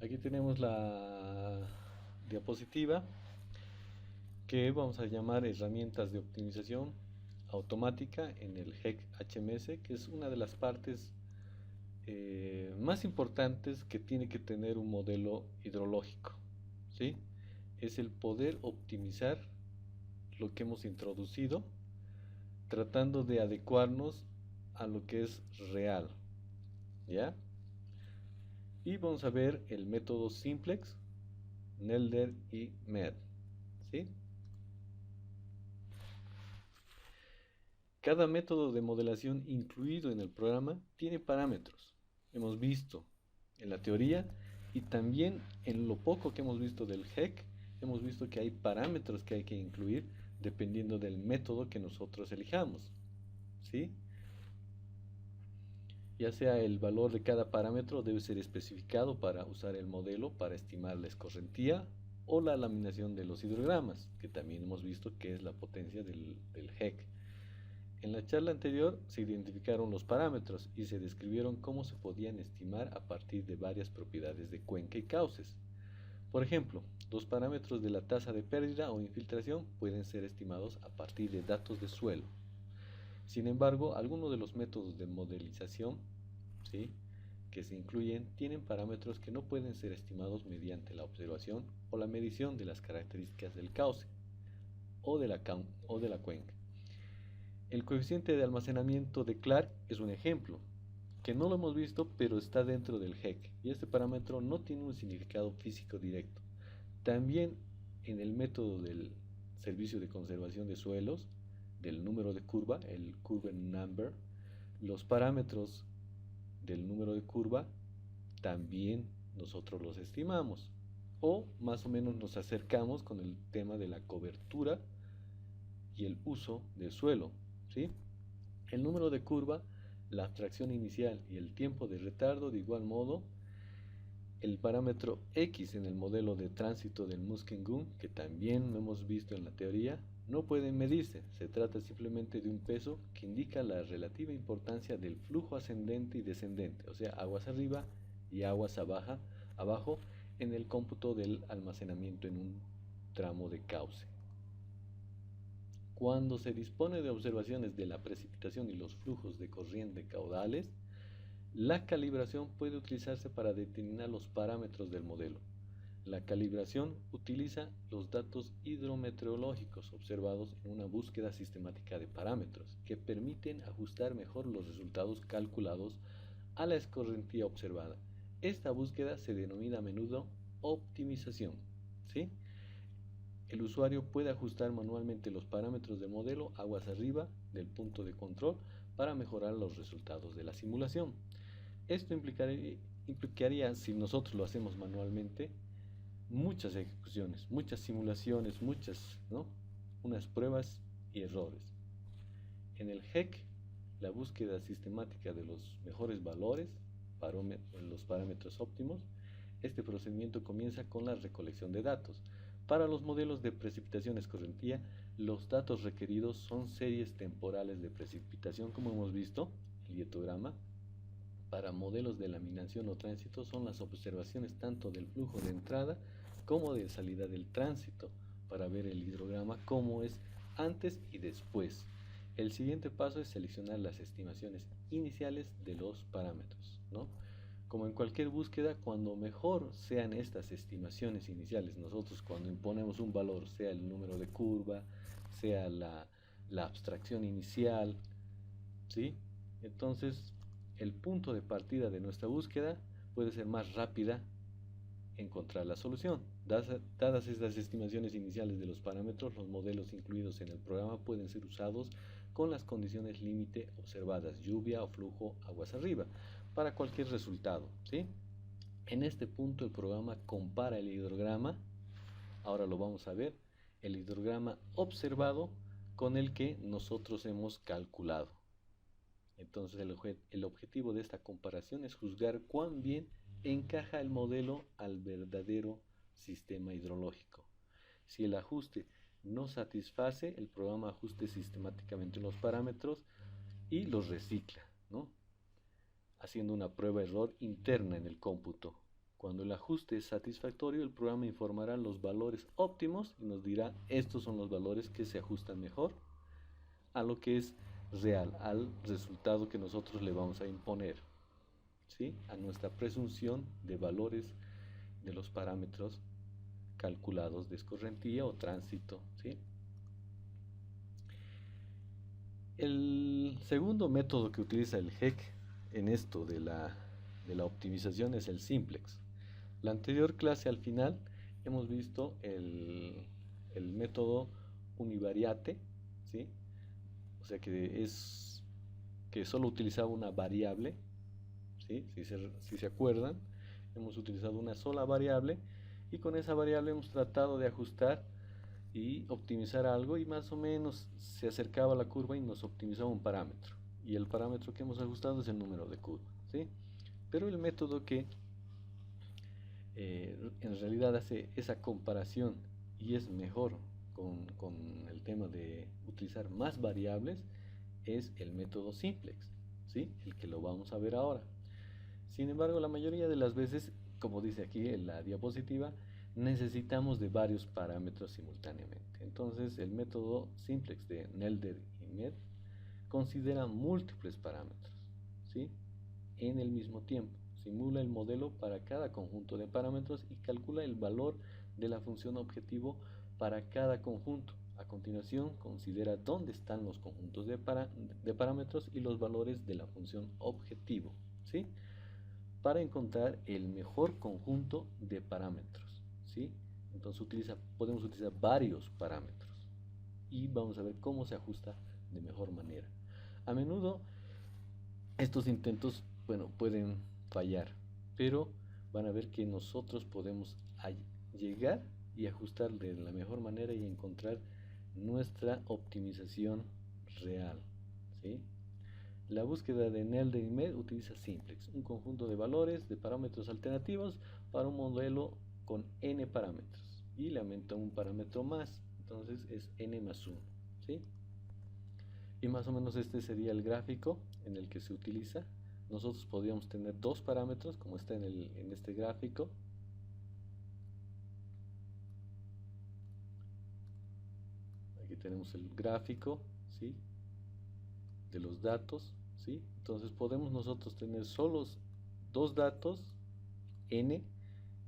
Aquí tenemos la diapositiva que vamos a llamar herramientas de optimización automática en el HEC HMS, que es una de las partes más importantes que tiene que tener un modelo hidrológico, ¿sí? Es el poder optimizar lo que hemos introducido, tratando de adecuarnos a lo que es real, ¿ya? Y vamos a ver el método Simplex, Nelder y MED, ¿sí? Cada método de modelación incluido en el programa tiene parámetros. Hemos visto en la teoría y también en lo poco que hemos visto del HEC, hemos visto que hay parámetros que hay que incluir dependiendo del método que nosotros elijamos, ¿sí? Ya sea el valor de cada parámetro debe ser especificado para usar el modelo para estimar la escorrentía o la laminación de los hidrogramas, que también hemos visto que es la potencia del HEC. En la charla anterior se identificaron los parámetros y se describieron cómo se podían estimar a partir de varias propiedades de cuenca y cauces. Por ejemplo, los parámetros de la tasa de pérdida o infiltración pueden ser estimados a partir de datos de suelo. Sin embargo, algunos de los métodos de modelización, ¿sí?, que se incluyen tienen parámetros que no pueden ser estimados mediante la observación o la medición de las características del cauce o de la cuenca. El coeficiente de almacenamiento de Clark es un ejemplo, que no lo hemos visto, pero está dentro del HEC, y este parámetro no tiene un significado físico directo. También en el método del servicio de conservación de suelos, del número de curva, el curve number, los parámetros del número de curva también nosotros los estimamos, o más o menos nos acercamos con el tema de la cobertura y el uso del suelo, ¿sí? El número de curva, la abstracción inicial y el tiempo de retardo, de igual modo, el parámetro X en el modelo de tránsito del Muskingum, que también lo hemos visto en la teoría, no pueden medirse, se trata simplemente de un peso que indica la relativa importancia del flujo ascendente y descendente, o sea, aguas arriba y aguas abajo en el cómputo del almacenamiento en un tramo de cauce. Cuando se dispone de observaciones de la precipitación y los flujos de corriente caudales, la calibración puede utilizarse para determinar los parámetros del modelo. La calibración utiliza los datos hidrometeorológicos observados en una búsqueda sistemática de parámetros que permiten ajustar mejor los resultados calculados a la escorrentía observada. Esta búsqueda se denomina a menudo optimización, ¿sí? El usuario puede ajustar manualmente los parámetros del modelo aguas arriba del punto de control para mejorar los resultados de la simulación. Esto implicaría, si nosotros lo hacemos manualmente, muchas ejecuciones, muchas simulaciones, ¿no?, unas pruebas y errores. En el HEC, la búsqueda sistemática de los mejores valores, los parámetros óptimos, este procedimiento comienza con la recolección de datos. Para los modelos de precipitación escorrentía, los datos requeridos son series temporales de precipitación, como hemos visto, el hietograma. Para modelos de laminación o tránsito son las observaciones tanto del flujo de entrada como de salida del tránsito, para ver el hidrograma cómo es antes y después. El siguiente paso es seleccionar las estimaciones iniciales de los parámetros, ¿no? Como en cualquier búsqueda, cuando mejor sean estas estimaciones iniciales, nosotros cuando imponemos un valor, sea el número de curva, sea la abstracción inicial, ¿sí? Entonces, el punto de partida de nuestra búsqueda puede ser más rápida encontrar la solución. Dadas estas estimaciones iniciales de los parámetros, los modelos incluidos en el programa pueden ser usados con las condiciones límite observadas, lluvia o flujo aguas arriba, para cualquier resultado, ¿sí? En este punto el programa compara el hidrograma, ahora lo vamos a ver, el hidrograma observado con el que nosotros hemos calculado. Entonces el objetivo de esta comparación es juzgar cuán bien encaja el modelo al verdadero sistema hidrológico. Si el ajuste no satisface, el programa ajuste sistemáticamente los parámetros y los recicla, ¿no?, haciendo una prueba-error interna en el cómputo. Cuando el ajuste es satisfactorio, el programa informará los valores óptimos y nos dirá estos son los valores que se ajustan mejor a lo que es real, al resultado que nosotros le vamos a imponer, ¿sí? A nuestra presunción de valores de los parámetros calculados de escorrentía o tránsito, ¿sí? El segundo método que utiliza el GEC en esto de la optimización es el simplex. La anterior clase al final hemos visto el método univariate, ¿sí? O sea que solo utilizaba una variable, ¿sí? Si se acuerdan, hemos utilizado una sola variable y con esa variable hemos tratado de ajustar y optimizar algo y más o menos se acercaba a la curva y nos optimizaba un parámetro. Y el parámetro que hemos ajustado es el número de curva, ¿sí? Pero el método que en realidad hace esa comparación y es mejor con el tema de utilizar más variables es el método simplex, ¿sí? El que lo vamos a ver ahora. Sin embargo, la mayoría de las veces, como dice aquí en la diapositiva, necesitamos de varios parámetros simultáneamente. Entonces, el método simplex de Nelder y Med considera múltiples parámetros, ¿sí? En el mismo tiempo. Simula el modelo para cada conjunto de parámetros y calcula el valor de la función objetivo para cada conjunto. A continuación, considera dónde están los conjuntos de parámetros y los valores de la función objetivo, ¿sí? Para encontrar el mejor conjunto de parámetros, ¿sí? Entonces podemos utilizar varios parámetros y vamos a ver cómo se ajusta de mejor manera. A menudo estos intentos, bueno, pueden fallar, pero van a ver que nosotros podemos llegar y ajustar de la mejor manera y encontrar nuestra optimización real, ¿sí? La búsqueda de Nelder y Med utiliza simplex, un conjunto de valores de parámetros alternativos para un modelo con n parámetros y le aumenta un parámetro más, entonces es n más 1, ¿sí? Y más o menos este sería el gráfico en el que se utiliza. Nosotros podríamos tener dos parámetros como está en este gráfico. Aquí tenemos el gráfico, ¿sí? De los datos, ¿sí? Entonces podemos nosotros tener solos dos datos, n,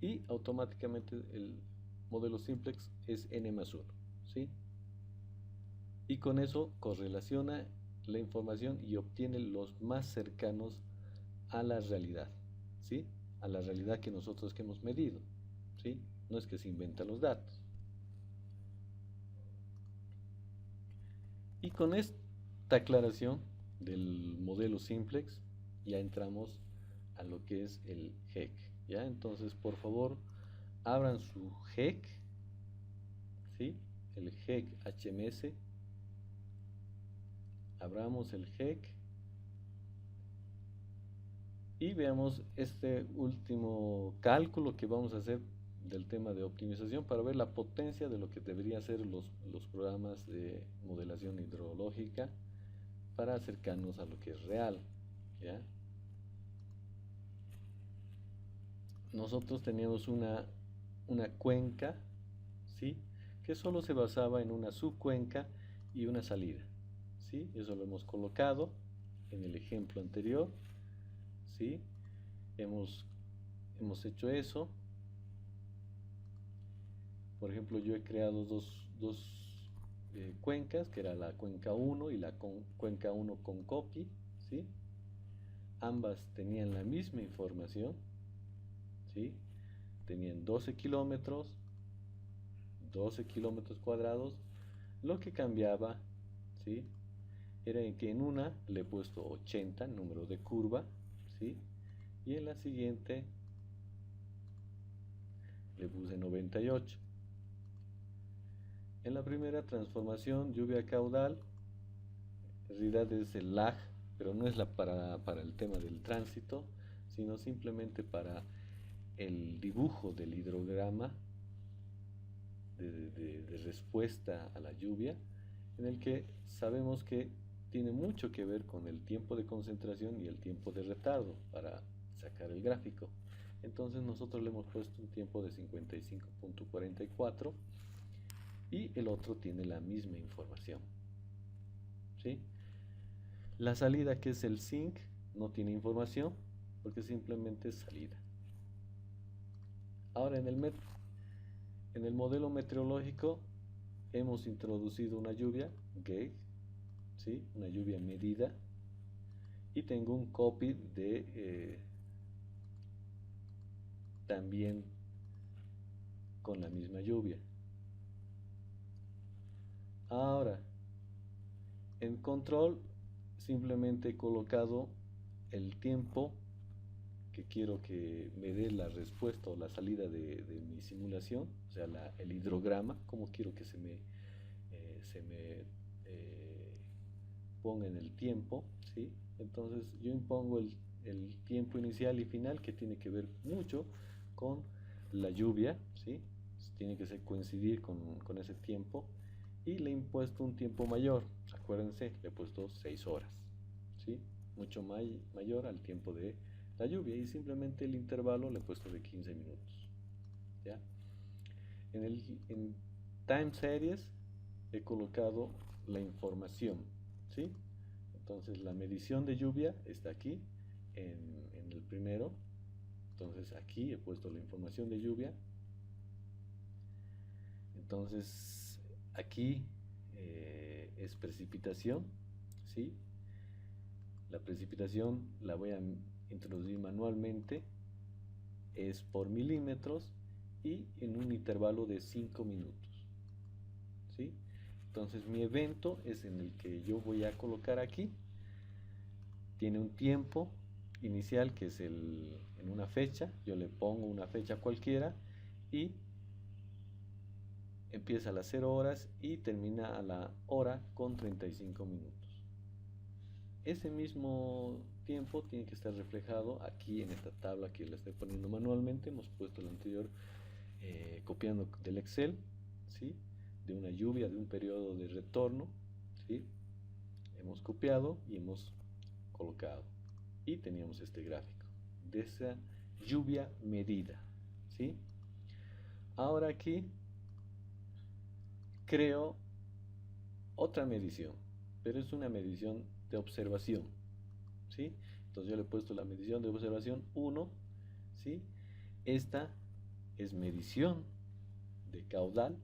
y automáticamente el modelo simplex es n más 1, ¿sí? Y con eso correlaciona la información y obtiene los más cercanos a la realidad, ¿sí? A la realidad que nosotros que hemos medido, ¿sí? No es que se inventan los datos. Y con esta aclaración del modelo simplex ya entramos a lo que es el GEC, ¿ya? Entonces, por favor, abran su GEC, ¿sí? El GEC HMS. Abramos el GEC y veamos este último cálculo que vamos a hacer del tema de optimización para ver la potencia de lo que deberían ser los programas de modelación hidrológica para acercarnos a lo que es real, ¿ya? Nosotros teníamos una cuenca, ¿sí? Que solo se basaba en una subcuenca y una salida, ¿sí? Eso lo hemos colocado en el ejemplo anterior, ¿sí? Hemos hecho eso. Por ejemplo, yo he creado dos cuencas, que era la cuenca 1 y la cuenca 1 con copy, ¿sí? Ambas tenían la misma información, ¿sí? Tenían 12 kilómetros cuadrados. Lo que cambiaba, ¿sí? Era que en una le he puesto 80, número de curva, ¿sí? Y en la siguiente le puse 98. En la primera transformación, lluvia caudal, en realidad es el lag, pero no es para el tema del tránsito, sino simplemente para el dibujo del hidrograma de respuesta a la lluvia, en el que sabemos que tiene mucho que ver con el tiempo de concentración y el tiempo de retardo para sacar el gráfico. Entonces nosotros le hemos puesto un tiempo de 55.44 y el otro tiene la misma información, ¿sí? La salida, que es el sync, no tiene información porque simplemente es salida. Ahora en el modelo meteorológico hemos introducido una lluvia gauge, ¿sí? Una lluvia medida, y tengo un copy de también con la misma lluvia. Ahora en control simplemente he colocado el tiempo que quiero que me dé la respuesta o la salida de mi simulación, o sea, el hidrograma, cómo quiero que se me ponga en el tiempo, ¿sí? Entonces yo impongo el tiempo inicial y final, que tiene que ver mucho con la lluvia, ¿sí? Tiene que coincidir con ese tiempo, y le he impuesto un tiempo mayor. Acuérdense, le he puesto 6 horas, ¿sí? Mucho mayor al tiempo de la lluvia, y simplemente el intervalo le he puesto de 15 minutos, ¿ya? En time series he colocado la información, ¿sí? Entonces la medición de lluvia está aquí en el primero. Entonces aquí he puesto la información de lluvia. Entonces aquí es precipitación, ¿sí? La precipitación la voy a introducir manualmente, es por milímetros y en un intervalo de 5 minutos, ¿sí? Entonces mi evento es en el que yo voy a colocar aquí, tiene un tiempo inicial que es en una fecha, yo le pongo una fecha cualquiera y empieza a las 0 horas y termina a la hora con 35 minutos. Ese mismo tiempo tiene que estar reflejado aquí en esta tabla que la estoy poniendo manualmente. Hemos puesto el anterior copiando del Excel, ¿sí? De una lluvia, de un periodo de retorno, ¿sí? Hemos copiado y hemos colocado, y teníamos este gráfico de esa lluvia medida, ¿sí? Ahora aquí creo otra medición, pero es una medición de observación, ¿sí? Entonces yo le he puesto la medición de observación 1, ¿sí? Esta es medición de caudal,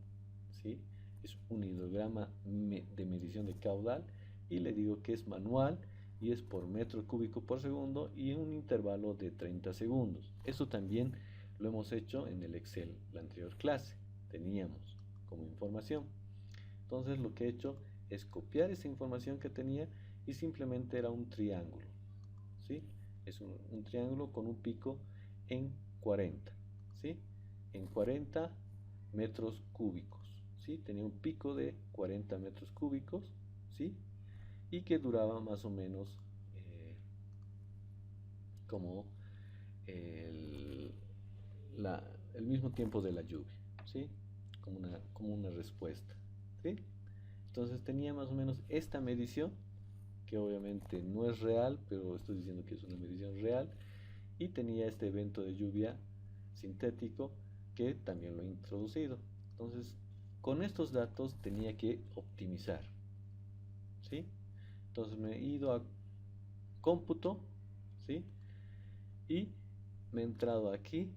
¿sí? Es un hidrograma de medición de caudal, y le digo que es manual y es por metro cúbico por segundo y un intervalo de 30 segundos. Eso también lo hemos hecho en el Excel, la anterior clase, teníamos como información. Entonces lo que he hecho es copiar esa información que tenía y simplemente era un triángulo, ¿sí? Es un triángulo con un pico en 40, ¿sí? En 40 metros cúbicos, ¿sí? Tenía un pico de 40 metros cúbicos, ¿sí? Y que duraba más o menos como el, el mismo tiempo de la lluvia, ¿sí? Como una respuesta, ¿sí? Entonces tenía más o menos esta medición, que obviamente no es real, pero estoy diciendo que es una medición real, y tenía este evento de lluvia sintético que también lo he introducido. Entonces, con estos datos tenía que optimizar, ¿sí? Entonces me he ido a cómputo, ¿sí? Y me he entrado aquí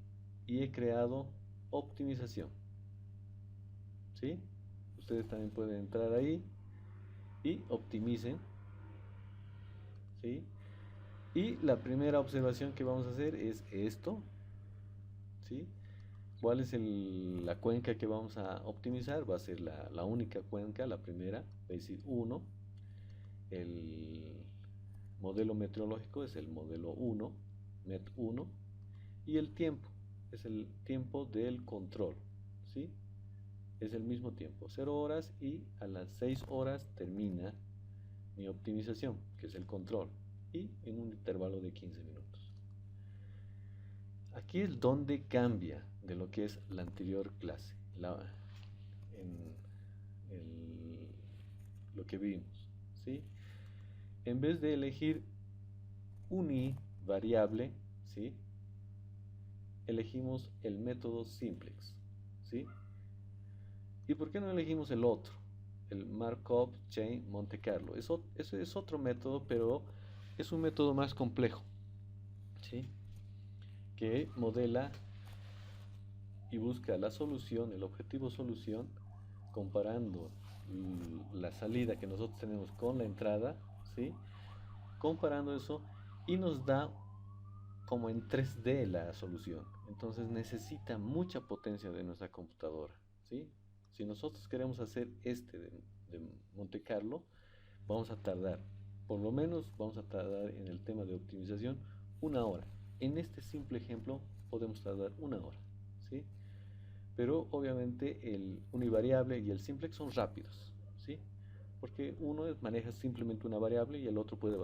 y he creado optimización, ¿sí? Ustedes también pueden entrar ahí y optimicen, ¿sí? Y la primera observación que vamos a hacer es esto, ¿sí? ¿Cuál es la cuenca que vamos a optimizar? Va a ser la única cuenca, la primera, va a decir 1. El modelo meteorológico es el modelo 1, MET 1. Y el tiempo es el tiempo del control, ¿sí? Es el mismo tiempo, 0 horas, y a las 6 horas termina mi optimización, que es el control, y en un intervalo de 15 minutos. Aquí es donde cambia de lo que es la anterior clase, lo que vimos, ¿sí? En vez de elegir univariable, ¿sí? elegimos el método simplex, ¿sí? ¿Y por qué no elegimos el otro? El Markov Chain Monte Carlo. Eso es otro método, pero es un método más complejo, ¿sí? Que modela y busca la solución, el objetivo solución, comparando la salida que nosotros tenemos con la entrada, ¿sí? Comparando eso y nos da como en 3D la solución. Entonces necesita mucha potencia de nuestra computadora, ¿sí? Si nosotros queremos hacer de Monte Carlo, vamos a tardar, por lo menos vamos a tardar en el tema de optimización 1 hora. En este simple ejemplo podemos tardar 1 hora, ¿sí? Pero obviamente el univariable y el simplex son rápidos, ¿sí? Porque uno maneja simplemente una variable y el otro puede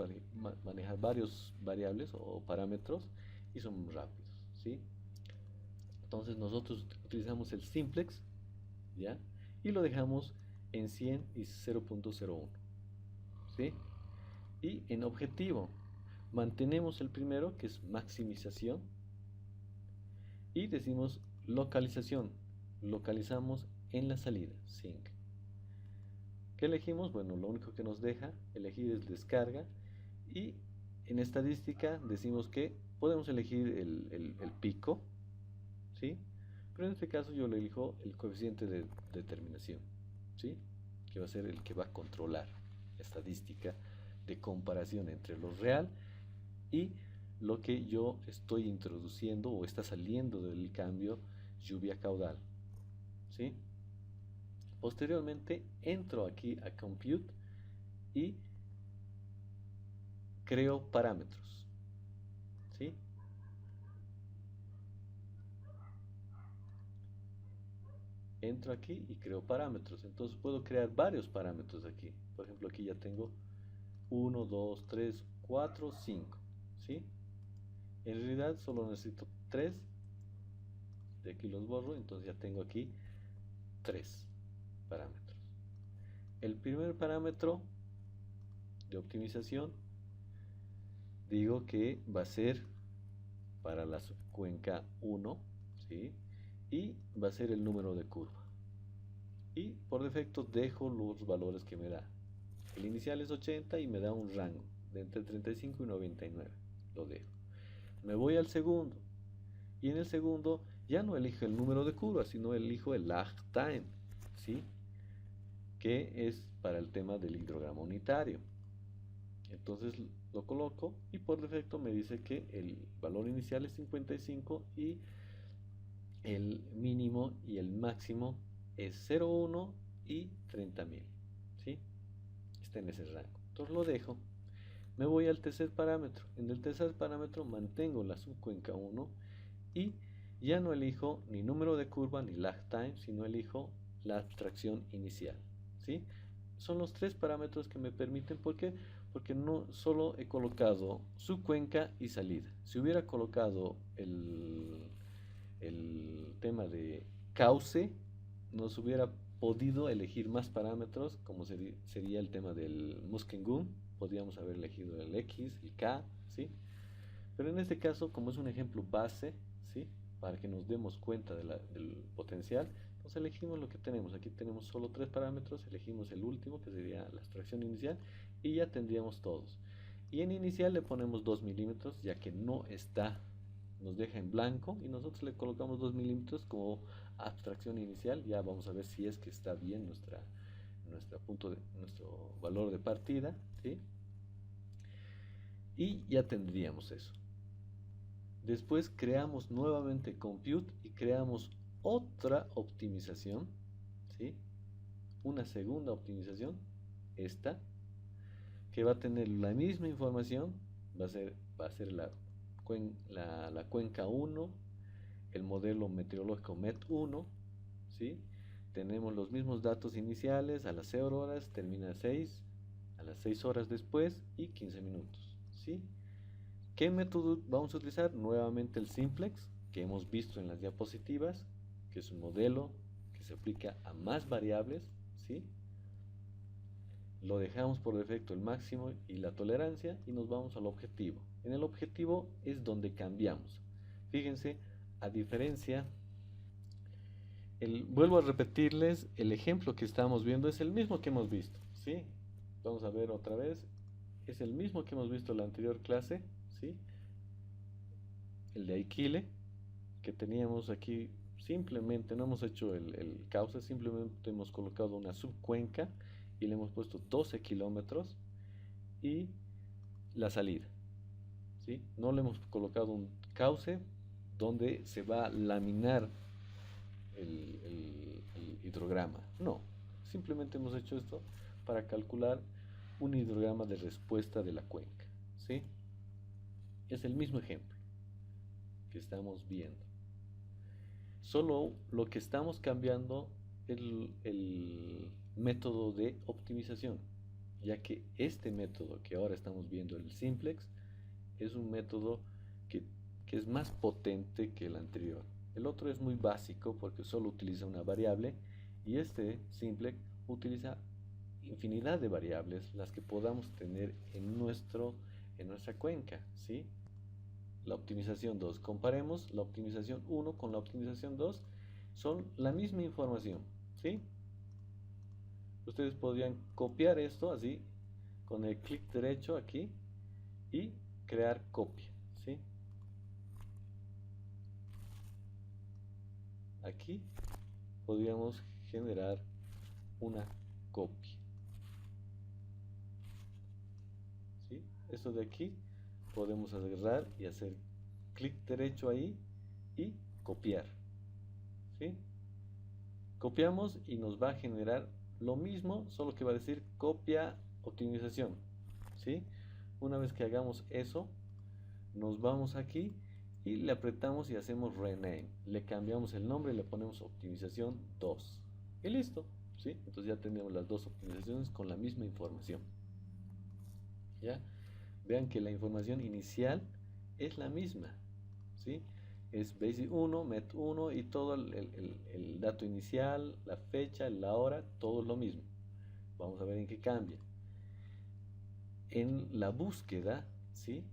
manejar varios variables o parámetros y son muy rápidos, ¿sí? Entonces nosotros utilizamos el simplex, ¿ya? Y lo dejamos en 100 y 0.01, ¿sí? Y en objetivo mantenemos el primero, que es maximización, y decimos localización, localizamos en la salida, sync. ¿Qué elegimos? Bueno, lo único que nos deja elegir es descarga, y en estadística decimos que podemos elegir el pico, ¿sí? Pero en este caso yo le elijo el coeficiente de determinación, ¿sí? Que va a ser el que va a controlar la estadística de comparación entre lo real y lo que yo estoy introduciendo o está saliendo del cambio lluvia caudal, ¿sí? Posteriormente entro aquí a Compute y creo parámetros, ¿sí? Entro aquí y creo parámetros. Entonces puedo crear varios parámetros aquí. Por ejemplo, aquí ya tengo 1, 2, 3, 4, 5, ¿sí? En realidad solo necesito 3. De aquí los borro, entonces ya tengo aquí 3 parámetros. El primer parámetro de optimización digo que va a ser para la subcuenca 1, ¿sí? Y va a ser el número de curva. Y por defecto dejo los valores que me da. El inicial es 80 y me da un rango de entre 35 y 99. Lo dejo. Me voy al segundo. Y en el segundo ya no elijo el número de curva, sino elijo el lag time, ¿sí? Que es para el tema del hidrograma unitario. Entonces lo coloco y por defecto me dice que el valor inicial es 55 y el mínimo y el máximo es 0,1 y 30.000, ¿sí? Está en ese rango. Entonces lo dejo. Me voy al tercer parámetro. En el tercer parámetro mantengo la subcuenca 1 y ya no elijo ni número de curva ni lag time, sino elijo la abstracción inicial, ¿sí? Son los 3 parámetros que me permiten, ¿por qué? Porque no solo he colocado subcuenca y salida. Si hubiera colocado el tema de cauce, nos hubiera podido elegir más parámetros, como sería el tema del Muskengum, podríamos haber elegido el X, el K, ¿sí? Pero en este caso, como es un ejemplo base, ¿sí? Para que nos demos cuenta del potencial, entonces elegimos lo que tenemos. Aquí tenemos solo 3 parámetros, elegimos el último, que sería la extracción inicial, y ya tendríamos todos. Y en inicial le ponemos 2 milímetros, ya que no está, nos deja en blanco, y nosotros le colocamos 2 milímetros como abstracción inicial. Ya vamos a ver si es que está bien nuestro valor de partida, ¿sí? Y ya tendríamos eso. Después creamos nuevamente compute y creamos otra optimización, ¿sí? Una segunda optimización, esta, que va a tener la misma información, va a ser la cuenca 1, el modelo meteorológico MET1, ¿sí? Tenemos los mismos datos iniciales, a las 0 horas, termina a 6, a las 6 horas después y 15 minutos, ¿sí? ¿Qué método vamos a utilizar? Nuevamente el simplex, que hemos visto en las diapositivas, que es un modelo que se aplica a más variables, ¿sí? Lo dejamos por defecto el máximo y la tolerancia y nos vamos al objetivo. En el objetivo es donde cambiamos. Fíjense, a diferencia, vuelvo a repetirles, el ejemplo que estamos viendo es el mismo que hemos visto, ¿sí? Vamos a ver otra vez, es el mismo que hemos visto en la anterior clase, ¿sí? El de Aikile, que teníamos aquí, simplemente no hemos hecho el cauce, simplemente hemos colocado una subcuenca y le hemos puesto 12 kilómetros y la salida, ¿sí? No le hemos colocado un cauce donde se va a laminar el hidrograma. No, simplemente hemos hecho esto para calcular un hidrograma de respuesta de la cuenca, ¿sí? Es el mismo ejemplo que estamos viendo. Solo lo que estamos cambiando es el método de optimización, ya que este método que ahora estamos viendo, el simplex, es un método que, que es más potente que el anterior. El otro es muy básico porque solo utiliza una variable y este simplex utiliza infinidad de variables, las que podamos tener en nuestra cuenca, ¿sí? La optimización 2. Comparemos la optimización 1 con la optimización 2. Son la misma información, ¿sí? Ustedes podrían copiar esto así, con el clic derecho aquí y crear copia, ¿sí? Aquí podríamos generar una copia, ¿sí? Esto de aquí podemos agarrar y hacer clic derecho ahí y copiar, ¿sí? Copiamos y nos va a generar lo mismo, solo que va a decir copia optimización, ¿sí? Una vez que hagamos eso, nos vamos aquí y le apretamos y hacemos rename. Le cambiamos el nombre y le ponemos optimización 2. Y listo, ¿sí? Entonces ya tenemos las dos optimizaciones con la misma información. ¿Ya? Vean que la información inicial es la misma, ¿sí? Es basic 1, met 1 y todo el dato inicial, la fecha, la hora, todo es lo mismo. Vamos a ver en qué cambia. En la búsqueda, ¿sí?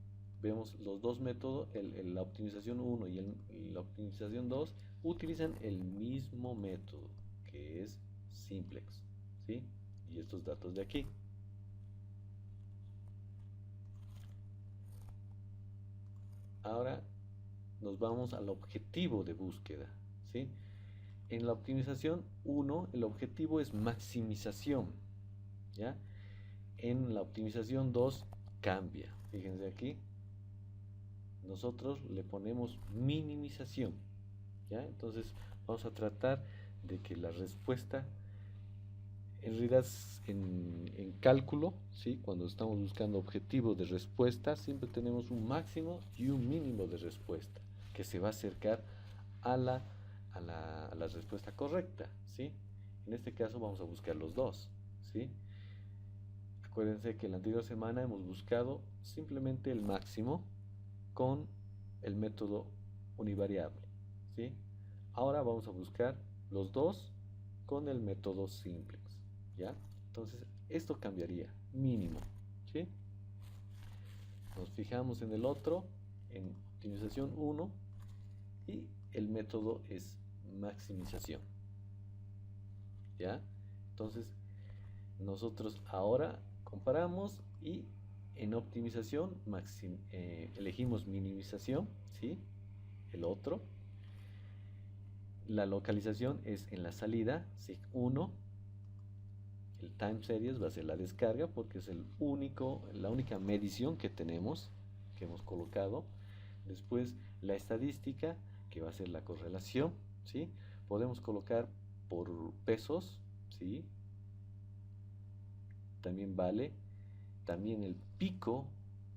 Vemos los dos métodos, la optimización 1 y la optimización 2 utilizan el mismo método, que es simplex, ¿sí? Y estos datos de aquí. Ahora nos vamos al objetivo de búsqueda, ¿sí? En la optimización 1, el objetivo es maximización, ¿ya? En la optimización 2 cambia. Fíjense aquí, nosotros le ponemos minimización, ¿ya? Entonces vamos a tratar de que la respuesta, en realidad en cálculo, ¿sí? Cuando estamos buscando objetivos de respuesta, siempre tenemos un máximo y un mínimo de respuesta que se va a acercar a la respuesta correcta, ¿sí? En este caso vamos a buscar los dos, ¿sí? Acuérdense que la anterior semana hemos buscado simplemente el máximo con el método univariable, ¿sí? Ahora vamos a buscar los dos con el método simplex, ¿ya? Entonces, esto cambiaría, mínimo, ¿sí? Nos fijamos en el otro, en optimización 1, y el método es maximización, ¿ya? Entonces, nosotros ahora comparamos y en optimización elegimos minimización, ¿sí? El otro. La localización es en la salida, SIG1. El time series va a ser la descarga porque es la única medición que tenemos, que hemos colocado. Después la estadística, que va a ser la correlación, ¿sí? Podemos colocar por pesos, ¿sí? También vale. También el pico,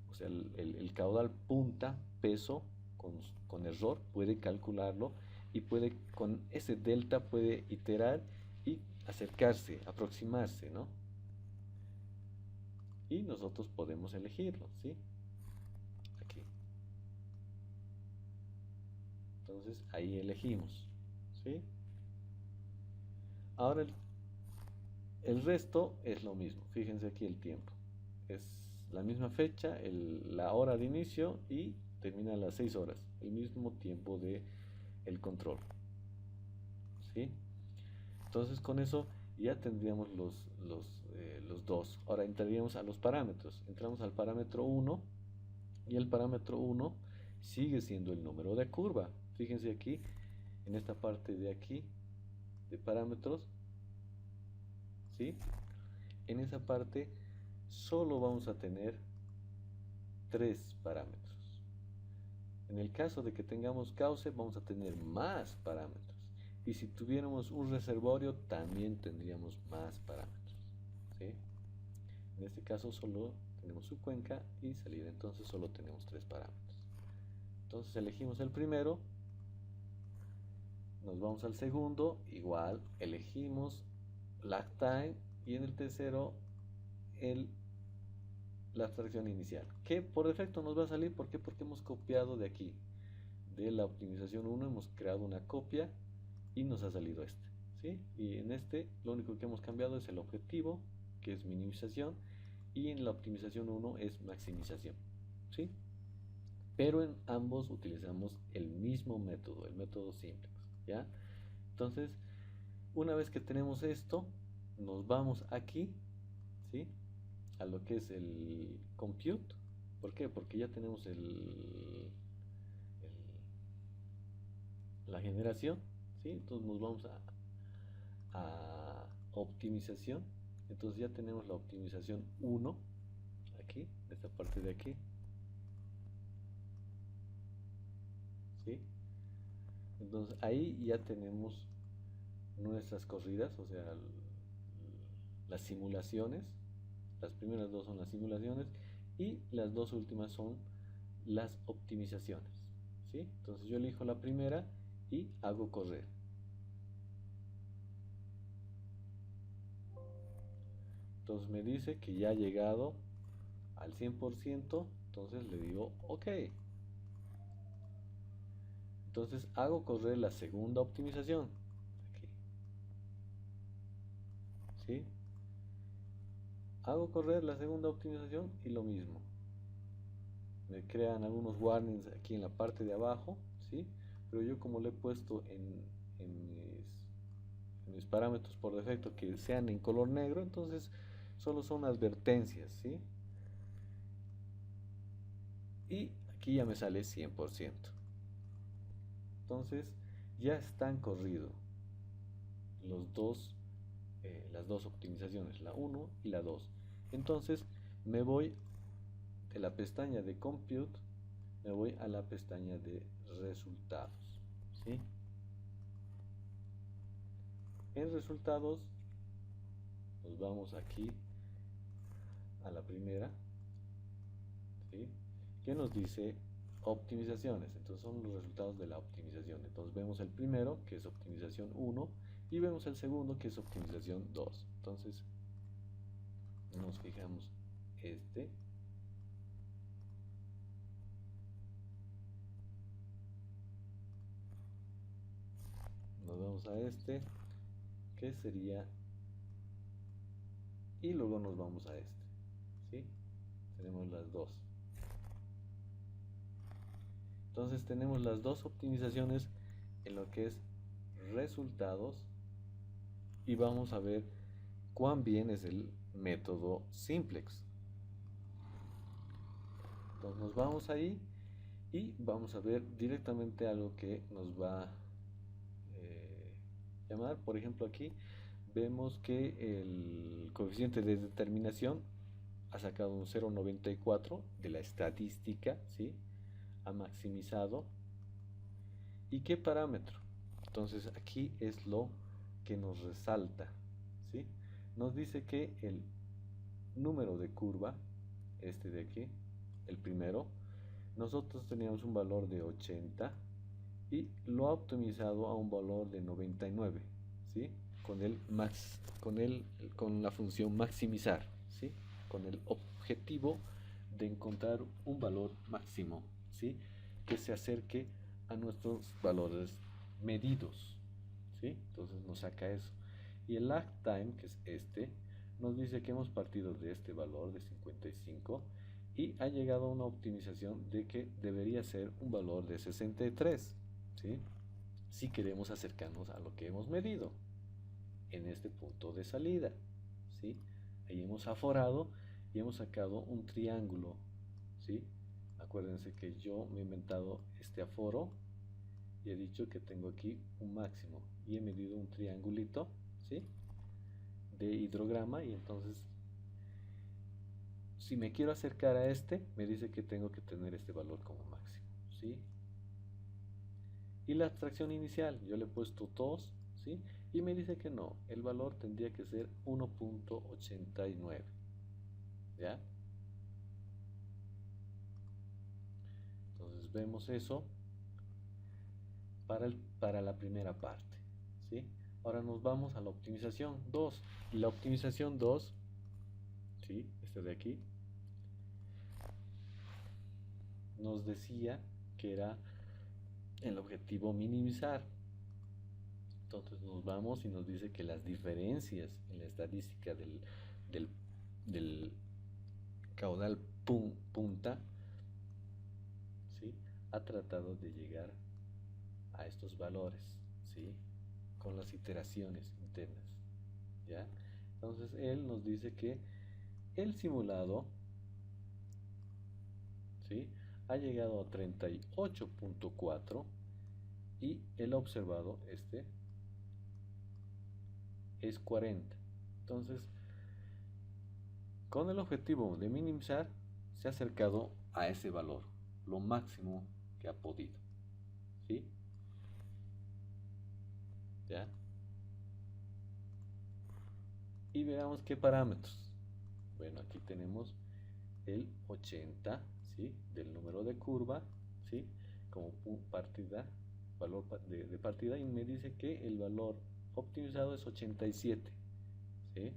o sea, el caudal punta, peso, con error, puede calcularlo y puede, con ese delta puede iterar y acercarse, aproximarse, ¿no? Y nosotros podemos elegirlo, ¿sí? Aquí. Entonces ahí elegimos, ¿sí? Ahora el resto es lo mismo. Fíjense aquí el tiempo. Es la misma fecha, la hora de inicio y termina a las 6 horas. El mismo tiempo de el control, ¿sí? Entonces con eso ya tendríamos los dos. Ahora entraríamos a los parámetros. Entramos al parámetro 1 y el parámetro 1 sigue siendo el número de curva. Fíjense aquí, en esta parte de aquí, de parámetros, ¿sí? En esa parte solo vamos a tener 3 parámetros. En el caso de que tengamos cauce, vamos a tener más parámetros. Y si tuviéramos un reservorio, también tendríamos más parámetros, ¿sí? En este caso solo tenemos su cuenca y salida, entonces solo tenemos 3 parámetros. Entonces elegimos el primero, nos vamos al segundo, igual elegimos lag time, y en el tercero la abstracción inicial, que por defecto nos va a salir. ¿Por qué? Porque hemos copiado de aquí, de la optimización 1, hemos creado una copia y nos ha salido este, ¿sí? Y en este lo único que hemos cambiado es el objetivo, que es minimización, y en la optimización 1 es maximización, ¿sí? Pero en ambos utilizamos el mismo método, el método simplex, ¿ya? Entonces, una vez que tenemos esto, nos vamos aquí, ¿sí? A lo que es el compute. ¿Por qué? Porque ya tenemos la generación, ¿sí? Entonces nos vamos a optimización. Entonces ya tenemos la optimización 1 aquí, esta parte de aquí, ¿sí? Entonces ahí ya tenemos nuestras corridas, o sea, las simulaciones. Las primeras dos son las simulaciones y las dos últimas son las optimizaciones, ¿sí? Entonces yo elijo la primera y hago correr. Entonces me dice que ya ha llegado al 100%, entonces le digo OK. Entonces hago correr la segunda optimización, aquí, ¿sí? Hago correr la segunda optimización y lo mismo. Me crean algunos warnings aquí en la parte de abajo, ¿sí? Pero yo, como lo he puesto en mis parámetros por defecto que sean en color negro, entonces solo son advertencias, ¿sí? Y aquí ya me sale 100%. Entonces ya están corridos las dos optimizaciones, la 1 y la 2. Entonces me voy de la pestaña de compute, me voy a la pestaña de resultados, ¿sí? En resultados nos vamos aquí a la primera, ¿sí? Que nos dice optimizaciones. Entonces son los resultados de la optimización. Entonces vemos el primero, que es optimización 1, y vemos el segundo, que es optimización 2. Entonces nos fijamos este, nos vamos a este, que sería, y luego nos vamos a este, ¿sí? Tenemos las dos. Entonces tenemos las dos optimizaciones en lo que es resultados, y vamos a ver cuán bien es el método simplex. Entonces nos vamos ahí y vamos a ver directamente algo que nos va a llamar. Por ejemplo, aquí vemos que el coeficiente de determinación ha sacado un 0,94 de la estadística, ¿sí? Ha maximizado. ¿Y qué parámetro? Entonces aquí es lo que nos resalta, ¿sí? Nos dice que el número de curva, este de aquí, el primero, nosotros teníamos un valor de 80 y lo ha optimizado a un valor de 99, ¿sí? Con la función maximizar, ¿sí? Con el objetivo de encontrar un valor máximo, ¿sí? Que se acerque a nuestros valores medidos, ¿sí? Entonces nos saca eso. Y el lag time, que es este, nos dice que hemos partido de este valor de 55 y ha llegado a una optimización de que debería ser un valor de 63, ¿sí? si queremos acercarnos a lo que hemos medido en este punto de salida, ¿sí? Ahí hemos aforado y hemos sacado un triángulo, ¿sí? Acuérdense que yo me he inventado este aforo y he dicho que tengo aquí un máximo y he medido un triangulito, ¿sí? De hidrograma, y entonces si me quiero acercar a este, me dice que tengo que tener este valor como máximo, ¿sí? Y la abstracción inicial, yo le he puesto 2, ¿sí? Y me dice que no, el valor tendría que ser 1.89, ¿ya? Entonces vemos eso para la primera parte, ¿sí? Ahora nos vamos a la optimización 2. Y la optimización 2, ¿sí? Este de aquí, nos decía que era el objetivo minimizar. Entonces nos vamos y nos dice que las diferencias en la estadística del, del caudal punta, ¿sí? Ha tratado de llegar a estos valores, ¿sí? Con las iteraciones internas, ¿ya? Entonces él nos dice que el simulado, ¿sí? Ha llegado a 38.4 y el observado, este, es 40. Entonces, con el objetivo de minimizar, se ha acercado a ese valor, lo máximo que ha podido, ¿sí? ¿Ya? Y veamos qué parámetros. Bueno, aquí tenemos el 80, ¿sí? Del número de curva, ¿sí? Como partida, valor de partida, y me dice que el valor optimizado es 87, ¿sí?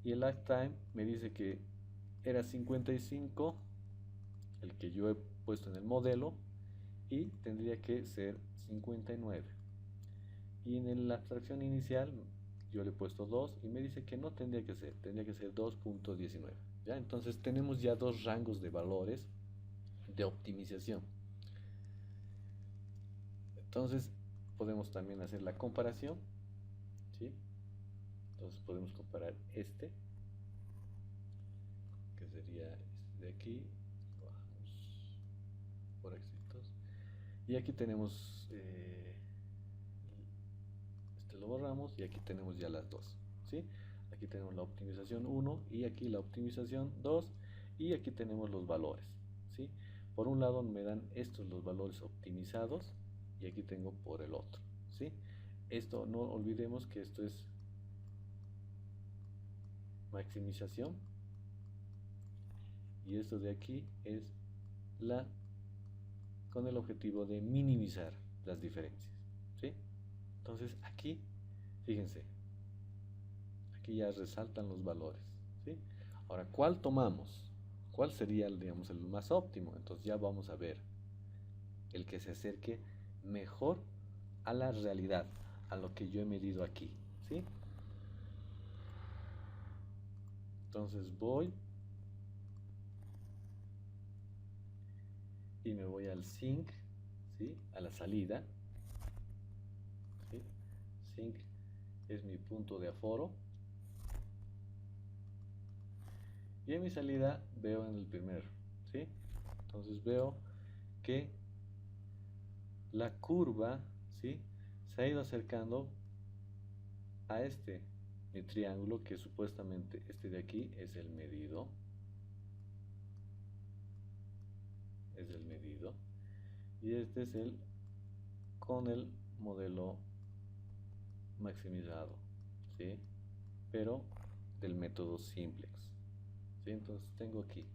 Y el lifetime me dice que era 55, el que yo he puesto en el modelo, y tendría que ser 59. Y en la abstracción inicial yo le he puesto 2 y me dice que no tendría que ser, tendría que ser 2.19. ¿Ya? Entonces tenemos ya dos rangos de valores de optimización. Entonces podemos también hacer la comparación, ¿sí? Entonces podemos comparar este, que sería este de aquí, bajamos por éxitos, y aquí tenemos, este lo borramos y aquí tenemos ya las dos, ¿sí? Aquí tenemos la optimización 1 y aquí la optimización 2, y aquí tenemos los valores, ¿sí? Por un lado me dan estos los valores optimizados y aquí tengo por el otro, ¿sí? Esto no olvidemos que esto es maximización y esto de aquí es la con el objetivo de minimizar las diferencias, ¿sí? Entonces aquí, fíjense, aquí ya resaltan los valores, ¿sí? Ahora, ¿cuál tomamos? ¿Cuál sería, digamos, el más óptimo? Entonces ya vamos a ver el que se acerque mejor a la realidad, a lo que yo he medido aquí, ¿sí? Entonces voy y me voy al sync, ¿sí? A la salida, ¿sí? Sync es mi punto de aforo. Y en mi salida veo en el primero, ¿sí? Entonces veo que la curva, ¿sí? Se ha ido acercando a este, mi triángulo, que supuestamente este de aquí es el medido. Es el medido. Y este es el con el modelo maximizado, ¿sí? Pero del método simplex, ¿sí? Entonces tengo aquí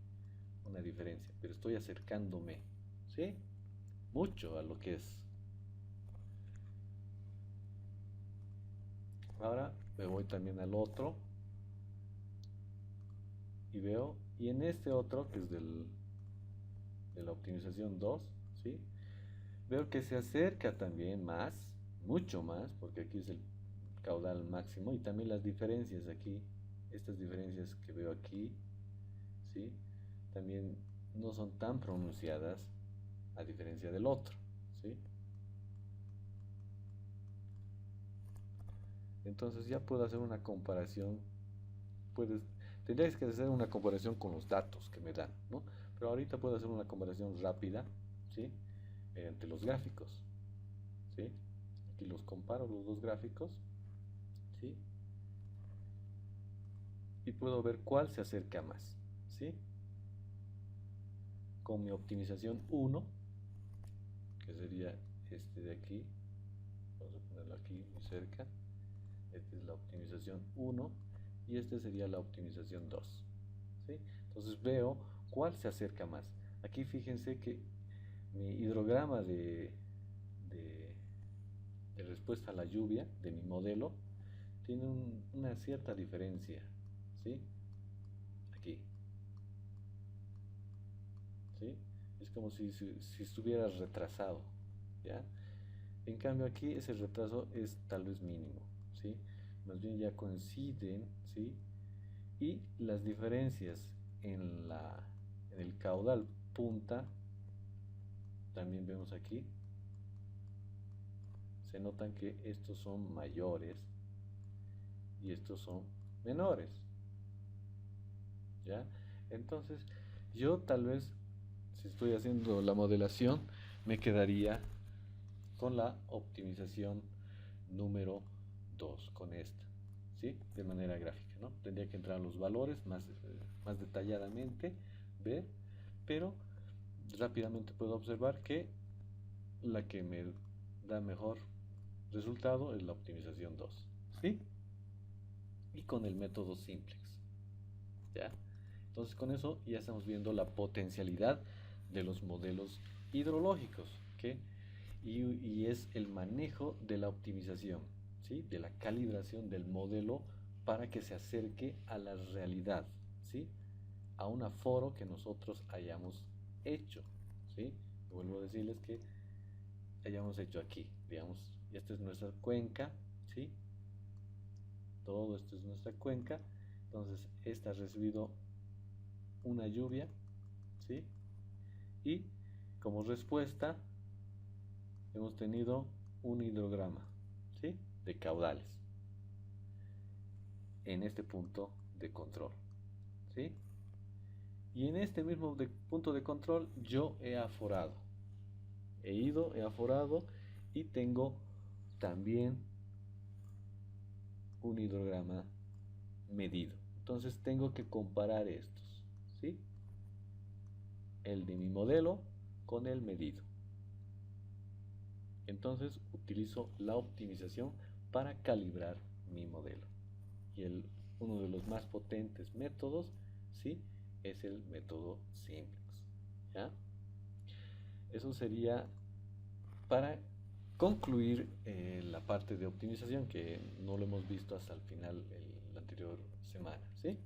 una diferencia, pero estoy acercándome, ¿sí? Mucho a lo que es. Ahora me voy también al otro y veo, y en este otro que es de la optimización 2, ¿sí? Veo que se acerca también más, mucho más, porque aquí es el caudal máximo, y también las diferencias aquí, estas diferencias que veo aquí, ¿sí? También no son tan pronunciadas a diferencia del otro, ¿sí? entonces ya puedo hacer una comparación. Tendríais que hacer una comparación con los datos que me dan, ¿no? Pero ahorita puedo hacer una comparación rápida, ¿sí? Entre los gráficos, ¿sí? Aquí los comparo los dos gráficos, ¿sí? Y puedo ver cuál se acerca más, ¿sí? Con mi optimización 1, que sería este de aquí, vamos a ponerlo aquí muy cerca. Esta es la optimización 1 y esta sería la optimización 2, ¿sí? Entonces veo cuál se acerca más. Aquí fíjense que mi hidrograma de respuesta a la lluvia de mi modelo tiene una cierta diferencia, ¿sí? Aquí, ¿sí? Es como si estuviera retrasado, ¿ya? En cambio aquí ese retraso es tal vez mínimo, ¿sí? Más bien ya coinciden, ¿sí? Y las diferencias en el caudal punta, también vemos aquí, se notan que estos son mayores y estos son menores, ¿ya? Entonces, yo tal vez, si estoy haciendo la modelación, me quedaría con la optimización número 2, con esta, ¿sí? De manera gráfica, ¿no? Tendría que entrar los valores más detalladamente, ver, pero rápidamente puedo observar que la que me da mejor resultado es la optimización 2, ¿sí? Y con el método simplex, ¿ya? Entonces con eso ya estamos viendo la potencialidad de los modelos hidrológicos, ¿qué? Y es el manejo de la optimización, ¿sí? De la calibración del modelo para que se acerque a la realidad, ¿sí? A un aforo que nosotros hayamos hecho, ¿sí? Vuelvo a decirles que hayamos hecho aquí, digamos, y esta es nuestra cuenca, ¿sí? Todo esto es nuestra cuenca, entonces esta ha recibido una lluvia, ¿sí? Y como respuesta hemos tenido un hidrograma, ¿sí? De caudales en este punto de control, ¿sí? Y en este mismo punto de control yo he aforado, he aforado y tengo también un hidrograma medido. Entonces tengo que comparar estos, ¿sí? El de mi modelo con el medido. Entonces utilizo la optimización para calibrar mi modelo. Y uno de los más potentes métodos, ¿sí? Es el método simplex, ¿ya? Eso sería para concluir la parte de optimización que no lo hemos visto hasta el final la anterior semana, ¿sí?